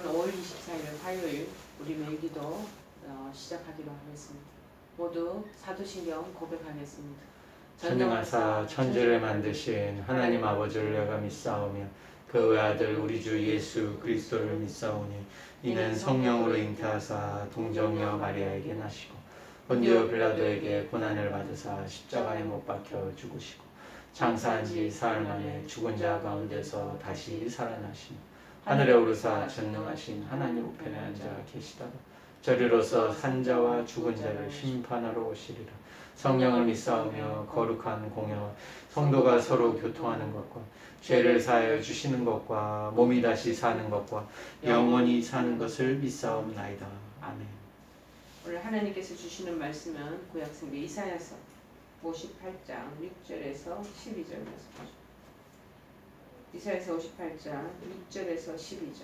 5월 24일 화요일 우리 매기도 시작하기로 하겠습니다. 모두 사도신경 고백하겠습니다. 전능하사 천지를 만드신 하나님 아버지를 내가 믿사오며 그 외아들 우리 주 예수 그리스도를 믿사오니 이는 성령으로 잉태하사 동정녀 마리아에게 나시고 본디오 빌라도에게 고난을 받으사 십자가에 못 박혀 죽으시고 장사한 지 사흘 만에 죽은 자 가운데서 다시 살아나시며 하늘에 오르사 전능하신 하나님 우편에 앉아 계시다가 저리로서 산자와 죽은 자를 심판하러 오시리라. 성령을 믿사오며 거룩한 공예와 성도가 서로 교통하는 것과 죄를 사하여 주시는 것과 몸이 다시 사는 것과 영원히 사는 것을 믿사옵나이다. 아멘. 오늘 하나님께서 주시는 말씀은 구약성경 이사야서 58장 6절에서 12절 말씀. 이사야서 58장 6절에서 12절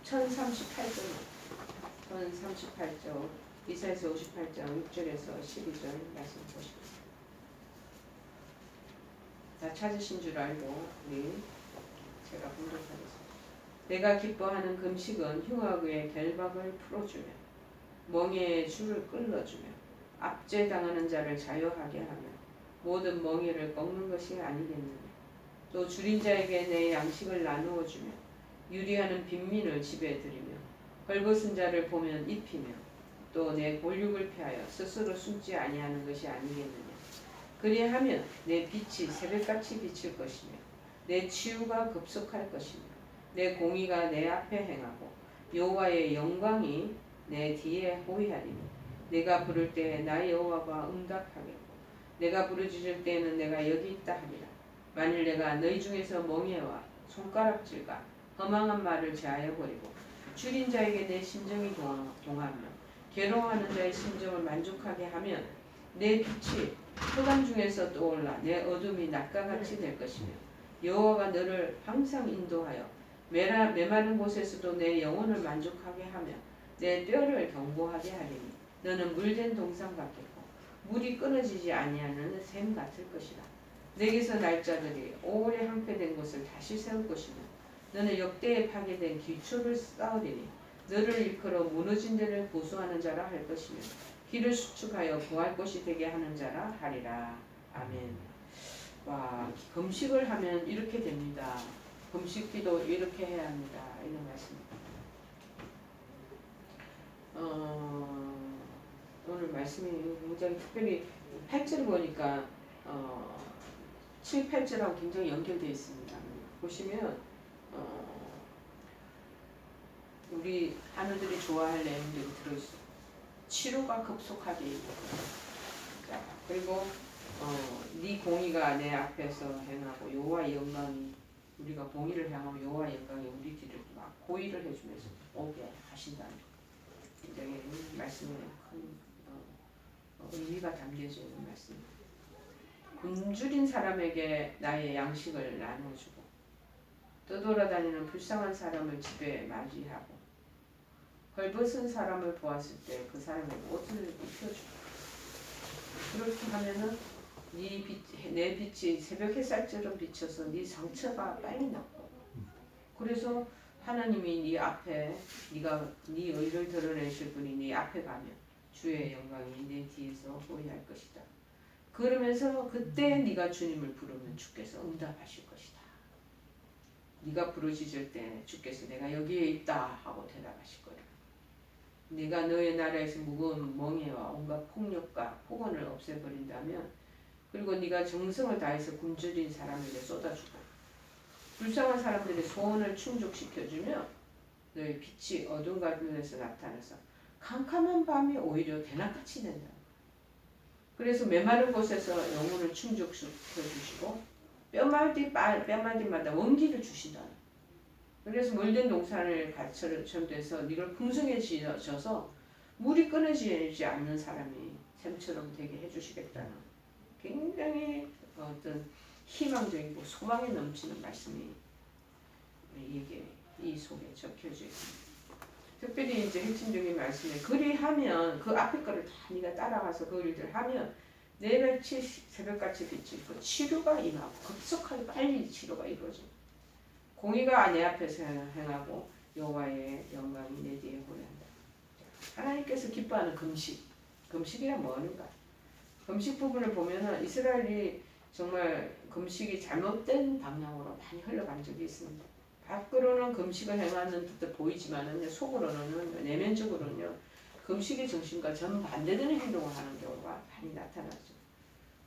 1038절 이사야서 58장 6절에서 12절 말씀 보시겠습니다. 다 찾으신 줄 알고 제가 공독하겠습니다. 내가 기뻐하는 금식은 흉악의 결박을 풀어주며 멍에의 줄을 끌어주며 압제당하는 자를 자유하게 하며 모든 멍에를 꺾는 것이 아니겠느냐. 또 줄인 자에게 내 양식을 나누어 주며 유리하는 빈민을 집에 들이며 헐벗은 자를 보면 입히며 또 내 골육을 피하여 스스로 숨지 아니하는 것이 아니겠느냐. 그리하면 내 빛이 새벽같이 비칠 것이며 내 치유가 급속할 것이며 내 공의가 내 앞에 행하고 여호와의 영광이 내 뒤에 호위하리니 내가 부를 때에 나의 여호와가 응답하겠고 내가 부르짖을 때에는 내가 여기 있다 하리라. 만일 내가 너희 중에서 멍에와 손가락질과 허망한 말을 제하여 버리고 줄인 자에게 내 심정이 동하며 괴로워하는 자의 심정을 만족하게 하면 내 빛이 흑암 중에서 떠올라 내 어둠이 낮과 같이 될 것이며 여호와가 너를 항상 인도하여 메마른 곳에서도 내 영혼을 만족하게 하며 내 뼈를 견고하게 하리니 너는 물된 동산 같겠고 물이 끊어지지 아니하는 샘 같을 것이라. 내게서 날짜들이 오래 항폐된 것을 다시 세울 것이며 너는 역대에 파괴된 기초를 쌓으리니 너를 일컬어 무너진 데를 보수하는 자라 할 것이며 길을 수축하여 구할 곳이 되게 하는 자라 하리라. 아멘. 와, 금식을 하면 이렇게 됩니다. 금식기도 이렇게 해야 합니다. 이런 말씀입니다. 오늘 말씀이 굉장히 특별히 8절 보니까 7, 8절하고 굉장히 연결되어 있습니다. 보시면 우리 하늘들이 좋아할 내용들이 들어있어요. 치료가 급속하게 자, 그리고 네 공의가 내 앞에서 행하고 여호와의 영광이 우리가 공의를 향하고 여호와의 영광이 우리 뒤를 막 고의를 해주면서 오게 하신다는 굉장히 말씀에 큰 의미가 담겨져 있는 말씀입니다. 굶주린 사람에게 나의 양식을 나눠주고 떠돌아다니는 불쌍한 사람을 집에 맞이하고 헐벗은 사람을 보았을 때 그 사람의 옷을 입혀주고 그렇게 하면은 내 빛이 새벽 햇살처럼 비쳐서 네 상처가 빨리 낫고 그래서 하나님이 네 앞에 네가 네 의를 드러내실 분이 네 앞에 가면 주의 영광이 내 뒤에서 호위할 것이다. 그러면서 그때 네가 주님을 부르면 주께서 응답하실 것이다. 네가 부르짖을 때 주께서 내가 여기에 있다 하고 대답하실 거다. 네가 너의 나라에서 무거운 멍에와 온갖 폭력과 폭언을 없애버린다면 그리고 네가 정성을 다해서 굶주린 사람에게 쏟아주고 불쌍한 사람들의 소원을 충족시켜주면 너의 빛이 어두운 가운데서 나타나서 캄캄한 밤이 오히려 대낮같이 된다. 그래서 메마른 곳에서 영혼을 충족시켜주시고 뼈마디마다 원기를 주신다. 그래서 물든 동산을 가처럼 돼서 네가 풍성해져서 물이 끊어지지 않는 사람이 샘처럼 되게 해주시겠다는 굉장히 어떤 희망적이고 소망이 넘치는 말씀이 이게 이 속에 적혀져 있습니다. 특별히 이제 핵심적인 말씀에 그리하면 그 앞에 거를 다 네가 따라가서 그 일들 하면 내 빛이 새벽같이 비치고 치료가 임하고 급속하게 빨리 치료가 이루어집니다. 공의가 내 앞에서 행하고 여호와의 영광이 내 뒤에 호래한다. 하나님께서 기뻐하는 금식이란 뭐인가? 금식 부분을 보면은 이스라엘이 정말 금식이 잘못된 방향으로 많이 흘러간 적이 있습니다. 밖으로는 금식을 행하는 듯 보이지만은 속으로는 내면적으로는요 금식의 정신과 정반대되는 행동을 하는 경우가 많이 나타나죠.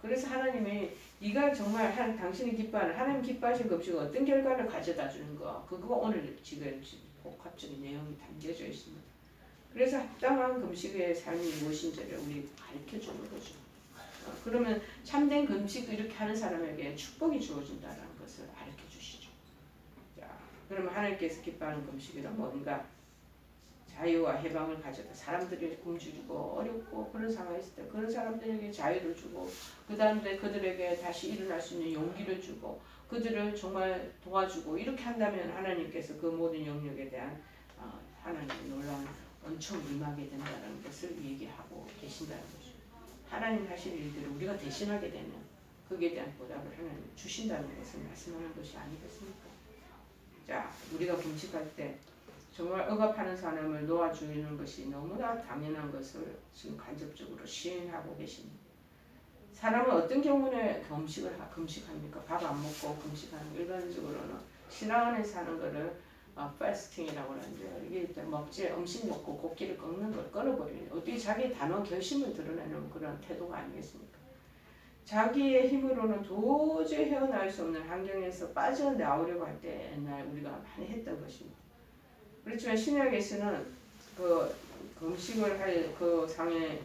그래서 하나님이 네가 정말 당신이 기뻐하는 하나님 기뻐하신 금식은 어떤 결과를 가져다 주는 거 그거 오늘 지금 복합적인 내용이 담겨져 있습니다. 그래서 합당한 금식의 삶이 무엇인지를 우리 가르쳐 주는 거죠. 그러면 참된 금식을 이렇게 하는 사람에게 축복이 주어진다는 것을 가르쳐 주시죠. 자, 그러면 하나님께서 기뻐하는 금식이란 뭔가? 자유와 해방을 가져다 사람들이 굶주리고 어렵고 그런 상황이 있을 때 그런 사람들에게 자유를 주고 그 다음에 그들에게 다시 일어날 수 있는 용기를 주고 그들을 정말 도와주고 이렇게 한다면 하나님께서 그 모든 영역에 대한 하나님의 놀라운 은총을 임하게 된다는 것을 얘기하고 계신다는 거죠. 하나님 하실 일들을 우리가 대신하게 되면 거기에 대한 보답을 하나님 주신다는 것을 말씀하는 것이 아니겠습니까? 자, 우리가 금식할 때 정말 억압하는 사람을 놓아주는 것이 너무나 당연한 것을 지금 간접적으로 시인하고 계십니다. 사람은 어떤 경우에 금식합니까? 밥 안 먹고 금식하는 일반적으로는 신앙 안에 사는 거를 패스팅이라고 하는데 이게 일단 음식 먹고 곡기를 꺾는 걸 끊어버리는 어떻게 자기 단호 결심을 드러내는 그런 태도가 아니겠습니까? 자기의 힘으로는 도저히 헤어나올 수 없는 환경에서 빠져나오려고 할 때 옛날 우리가 많이 했던 것입니다. 그렇지만 신약에서는 그 금식을 할 그 상의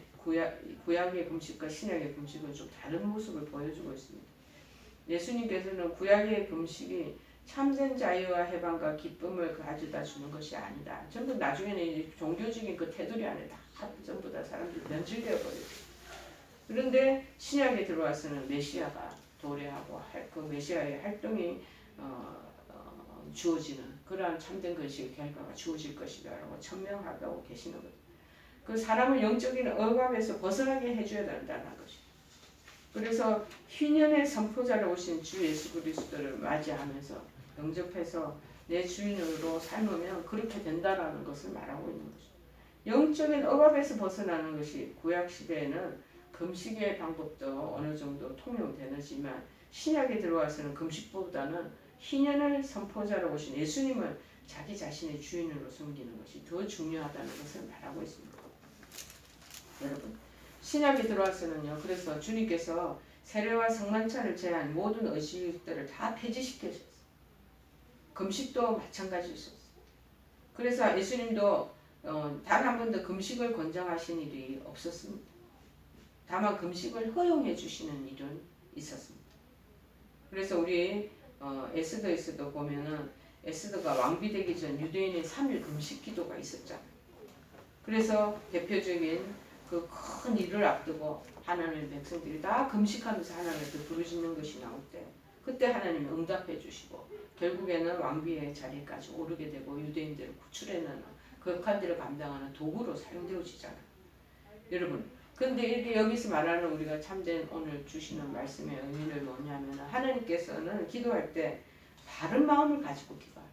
구약의 금식과 신약의 금식은 좀 다른 모습을 보여주고 있습니다. 예수님께서는 구약의 금식이 참된 자유와 해방과 기쁨을 가져다 주는 것이 아니다. 전부 나중에는 이제 종교적인 그 테두리 안에 다 전부 다 사람들이 면질되어 버렸죠. 그런데 신약에 들어와서는 메시아가 도래하고 그 메시아의 활동이 주어지는 그러한 참된 것이 결과가 주어질 것이다라고 천명하고 계시는 거죠. 그 사람을 영적인 억압에서 벗어나게 해줘야 된다는 것이죠. 그래서 희년의 선포자로 오신 주 예수 그리스도를 맞이하면서 영접해서 내 주인으로 삶으면 그렇게 된다라는 것을 말하고 있는 거죠. 영적인 억압에서 벗어나는 것이 구약 시대에는 금식의 방법도 어느 정도 통용되지만 신약에 들어와서는 금식보다는 희년의 선포자로 오신 예수님을 자기 자신의 주인으로 섬기는 것이 더 중요하다는 것을 말하고 있습니다. 여러분, 신약에 들어와서는요. 그래서 주님께서 세례와 성만찬을 제한 모든 의식들을 다 폐지시키셨어요. 금식도 마찬가지였어요. 그래서 예수님도 단 한 번도 금식을 권장하신 일이 없었습니다. 다만 금식을 허용해 주시는 일은 있었습니다. 그래서 우리 에스더에서도 보면은 에스더가 왕비 되기 전 유대인의 3일 금식 기도가 있었잖아요. 그래서 대표적인 그 큰 일을 앞두고 하나님의 백성들이 다 금식하면서 하나님께 부르짖는 것이 나올 때 그때 하나님이 응답해 주시고 결국에는 왕비의 자리까지 오르게 되고 유대인들을 구출해내는 그 역할들을 감당하는 도구로 사용되어지잖아요. 여러분, 근데 이렇게 여기서 말하는 우리가 참된 오늘 주시는 말씀의 의미는 뭐냐면 하나님께서는 기도할 때 바른 마음을 가지고 기도하라.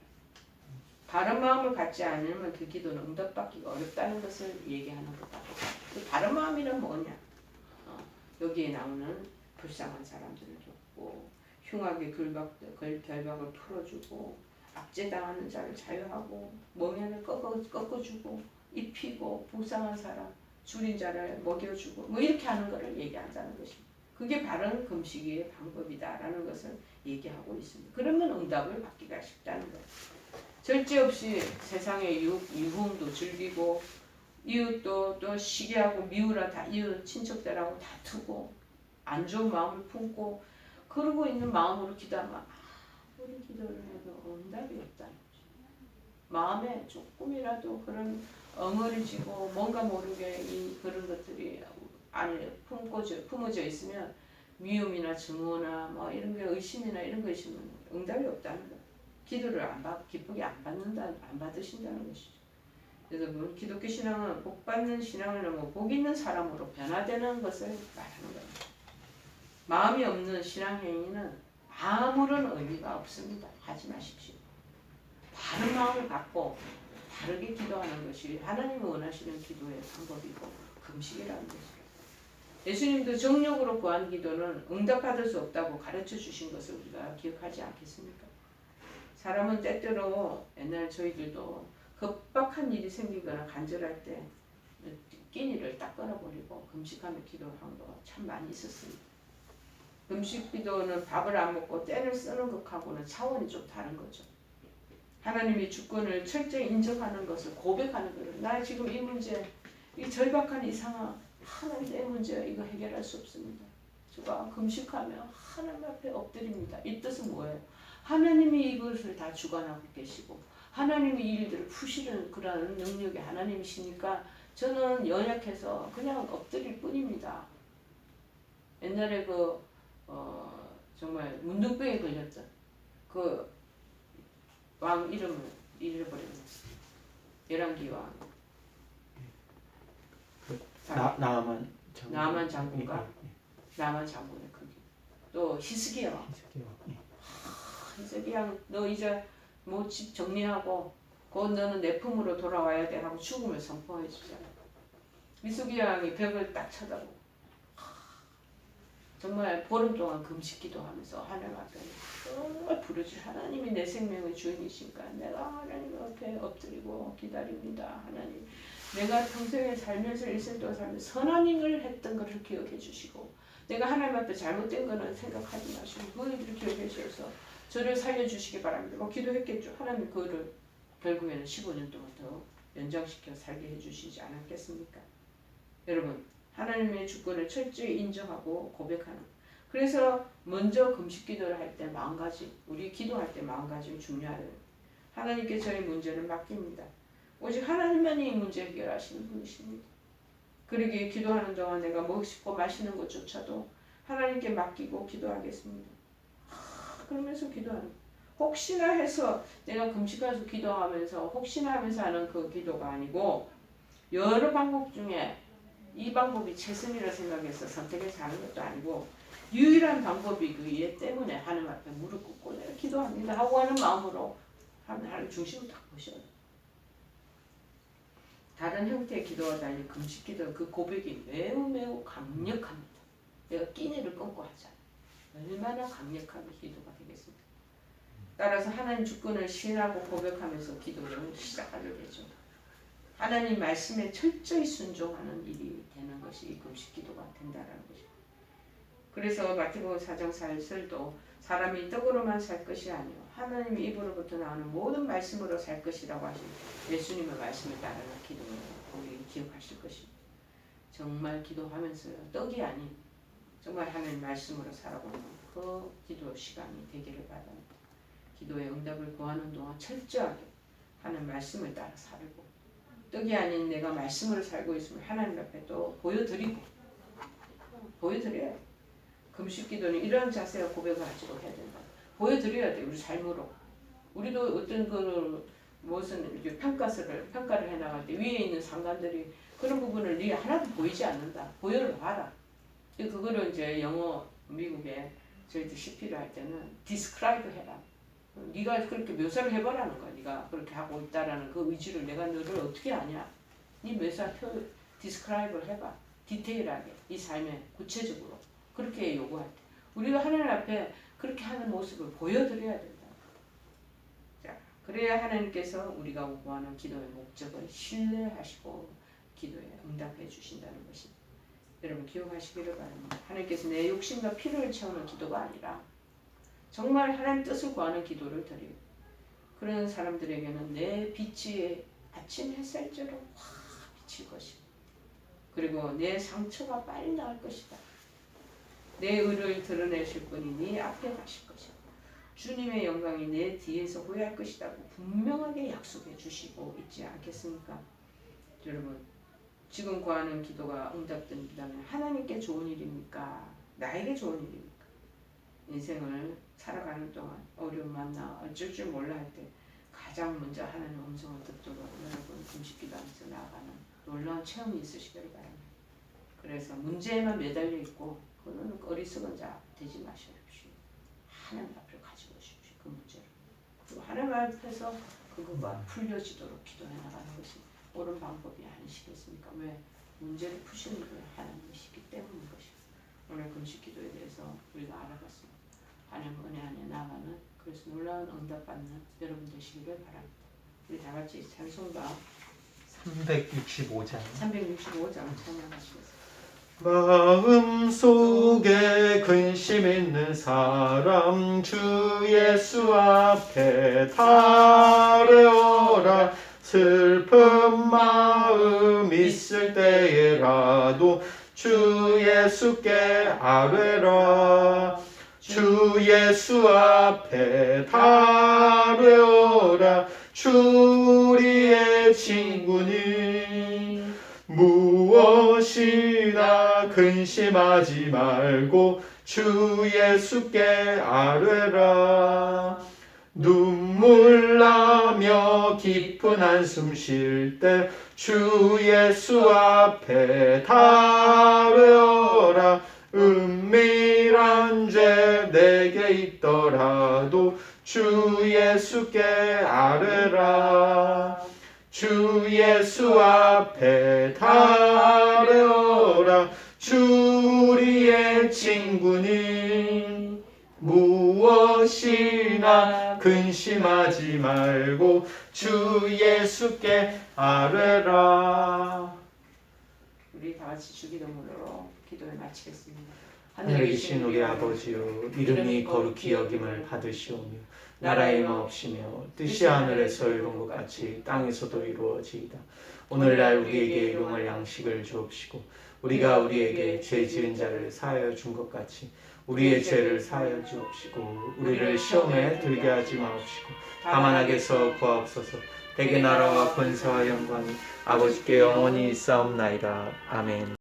바른 마음을 갖지 않으면 그 기도는 응답받기가 어렵다는 것을 얘기하는 거다. 그 바른 마음이란 뭐냐? 여기에 나오는 불쌍한 사람들을 돕고 흉악의 결박을 풀어주고 압제당하는 자를 자유하고 멍에를 꺾어주고 입히고 불쌍한 사람 줄인 자를 먹여주고 뭐 이렇게 하는 것을 얘기한다는 것입니다. 그게 바른 금식의 방법이다라는 것을 얘기하고 있습니다. 그러면 응답을 받기가 쉽다는 거예요. 절제 없이 세상의 유흥도 즐기고 이웃도 또 시기하고 미우라 다 이웃 친척들하고 다투고 안 좋은 마음을 품고 그러고 있는 마음으로 기도하면 아무리 기도를 해도 응답이 없다는 거죠. 마음에 조금이라도 그런 엉어리지고 뭔가 모르게 그런 것들이 안에 품어져 있으면 미움이나 증오나 뭐 이런 게 의심이나 이런 거 있으면 응답이 없다는 거예요. 기도를 기쁘게 안 받으신다는 것이죠. 여러분, 기독교 신앙은 복 받는 신앙을 넘어 복 있는 사람으로 변화되는 것을 말하는 겁니다. 마음이 없는 신앙 행위는 아무런 의미가 없습니다. 하지 마십시오. 바른 마음을 갖고 바르게 기도하는 것이 하나님이 원하시는 기도의 방법이고 금식이라는 것이죠. 예수님도 정욕으로 구한 기도는 응답받을 수 없다고 가르쳐 주신 것을 우리가 기억하지 않겠습니까? 사람은 때때로 옛날 저희들도 급박한 일이 생기거나 간절할 때 끼니를 딱 끊어버리고 금식하며 기도한 거 참 많이 있었습니다. 금식 기도는 밥을 안 먹고 때를 쓰는 것하고는 차원이 좀 다른 거죠. 하나님의 주권을 철저히 인정하는 것을 고백하는 거예요. 나 지금 이 문제, 이 절박한 이 상황, 하나님 내 문제 이거 해결할 수 없습니다. 제가 금식하며 하나님 앞에 엎드립니다. 이 뜻은 뭐예요? 하나님이 이것을 다 주관하고 계시고 하나님이 이 일들을 푸시는 그런 능력이 하나님이시니까 저는 연약해서 그냥 엎드릴 뿐입니다. 옛날에 정말 문둥병에 걸렸던 그 왕 이름을 잃어버렸어요. 열왕기 왕. 나만 장군가? 나만 장군의 크기. 또 히스기야 왕. 히스기야 너 이제 뭐 집 정리하고 곧 너는 내 품으로 돌아와야 돼 하고 죽음을 선포해 주잖아. 히스기야 왕이 벽을 딱 쳐다보고 정말 보름 동안 금식 기도하면서 하나님 앞에 정말 부르짖 하나님이 내 생명의 주인이신가 내가 하나님 앞에 엎드리고 기다립니다. 하나님 내가 평생에 살면서 일생 동안 살면서 선한 일을 했던 것을 기억해 주시고 내가 하나님 앞에 잘못된 거는 생각하지 마시고 그 일을 기억해 주셔서 저를 살려주시기 바랍니다. 뭐 기도했겠죠. 하나님 그거를 결국에는 15년 동안 더 연장시켜 살게 해주시지 않았겠습니까? 여러분 하나님의 주권을 철저히 인정하고 고백하는 그래서 먼저 금식 기도를 할 때 마음가짐 우리 기도할 때 마음가짐이 중요하다. 하나님께 저희 문제를 맡깁니다. 오직 하나님만이 이 문제 해결하시는 분이십니다. 그러기에 기도하는 동안 내가 먹고 마시는 것조차도 하나님께 맡기고 기도하겠습니다. 그러면서 기도하는 혹시나 해서 내가 금식해서 기도하면서 혹시나 하면서 하는 그 기도가 아니고 여러 방법 중에 이 방법이 최선이라 생각해서 선택해서 하는 것도 아니고 유일한 방법이 그 이해 때문에 하나님 앞에 무릎 꿇고 내가 기도합니다 하고 하는 마음으로 하나님 중심을 딱 보셔야 돼요. 다른 형태의 기도와 달리 금식 기도 그 고백이 매우 강력합니다. 내가 끼니를 끊고 하잖아요. 얼마나 강력하게 기도가 되겠습니까? 따라서 하나님 주권을 신하고 고백하면서 기도를 시작하게 되죠. 하나님 말씀에 철저히 순종하는 일이 되는 것이 금식 기도가 된다는 것입니다. 그래서 마태복음 4장 4절도 사람이 떡으로만 살 것이 아니요 하나님의 입으로부터 나오는 모든 말씀으로 살 것이라고 하신 예수님의 말씀을 따르는 기도를 우리 기억하실 것입니다. 정말 기도하면서요 떡이 아닌 정말 하나님 말씀으로 살아보는 그 기도 시간이 되기를 바랍니다. 기도의 응답을 구하는 동안 철저하게 하나님 말씀을 따라 살고 떡이 아닌 내가 말씀으로 살고 있으면 하나님 앞에 또 보여드려야 돼. 금식 기도는 이런 자세와 고백을 가지고 해야 된다. 보여드려야 돼. 우리 삶으로. 우리도 어떤 무슨 이렇게 평가를 해나갈 때 위에 있는 상관들이 그런 부분을 네 하나도 보이지 않는다. 보여봐라. 그거를 이제 영어 미국에 저희들 CP를 할 때는 describe 해라. 네가 그렇게 묘사를 해보라는 거야. 네가 그렇게 하고 있다라는 그 의지를 내가 너를 어떻게 아냐. 네 묘사 디스크라이브를 해봐. 디테일하게 이 삶에 구체적으로 그렇게 요구할 때 우리가 하나님 앞에 그렇게 하는 모습을 보여드려야 된다. 자, 그래야 하나님께서 우리가 구하는 기도의 목적을 신뢰하시고 기도에 응답해 주신다는 것입니다. 여러분 기억하시기를 바랍니다. 하나님께서 내 욕심과 필요를 채우는 기도가 아니라 정말 하나님 뜻을 구하는 기도를 드리고 그런 사람들에게는 내 빛이 아침 햇살처럼 확 비칠 것이고 그리고 내 상처가 빨리 나을 것이다. 내 의를 드러내실 분이 네 앞에 가실 것이고 주님의 영광이 내 뒤에서 후회할 것이라고 분명하게 약속해 주시고 있지 않겠습니까? 여러분 지금 구하는 기도가 응답된다면 하나님께 좋은 일입니까? 나에게 좋은 일입니까? 인생을 살아가는 동안 어려움 만나 어쩔 줄 몰라 할 때 가장 먼저 하나님의 음성을 듣도록 여러분 금식기도하면서 나아가는 놀라운 체험이 있으시기를 바랍니다. 그래서 문제에만 매달려 있고 그거는 어리석은 자 되지 마십시오. 하나님 앞을 가지고 오십시오. 그 문제를. 그리고 하나님 앞에서 그거가 풀려지도록 기도해 나가는 것이 옳은 방법이 아니시겠습니까? 왜? 문제를 푸시는 게 하나님이시기 때문인 것이고 오늘 금식 기도에 대해서 우리가 알아봤습니다. 하나님 은혜 안에 나가는 그래서 놀라운 응답받는 여러분 되시기를 바랍니다. 우리 다 같이 찬송가 365장 365장 찬양하시겠습니다. 마음속에 근심 있는 사람 주 예수 앞에 달려오라. 슬픈 마음 있을 때에라도 주 예수께 아뢰라. 주 예수 앞에 달려오라. 주 우리의 친구니 무엇이나 근심하지 말고 주 예수께 아뢰라. 눈물 나며 깊은 한숨 쉴 때 주 예수 앞에 달려오라. 은밀한 죄 내게 있더라도 주 예수께 아뢰라. 주 예수 앞에 달려오라. 주 우리의 친구니 무엇이나 근심하지 말고 주 예수께 아뢰라. 우리 다 같이 주기도문으로 기도를 마치겠습니다. 하늘에 계신 우리 아버지여, 이름이 거룩히 여김을 받으시오며 나라의 마옵시며 뜻이 하늘에서 이룬 것 같이 땅에서도 이루어지이다. 오늘날 우리에게 일용할 양식을 주옵시고 우리가 우리에게 죄 지은 자를 사하여 준 것 같이 우리의 죄를 사하여 주옵시고 우리를 시험에 들게 하지 마옵시고 다만 악에서 구하옵소서. 대개 나라와 권세와 영광이 아버지께 영원히 있사옵나이다. 아멘.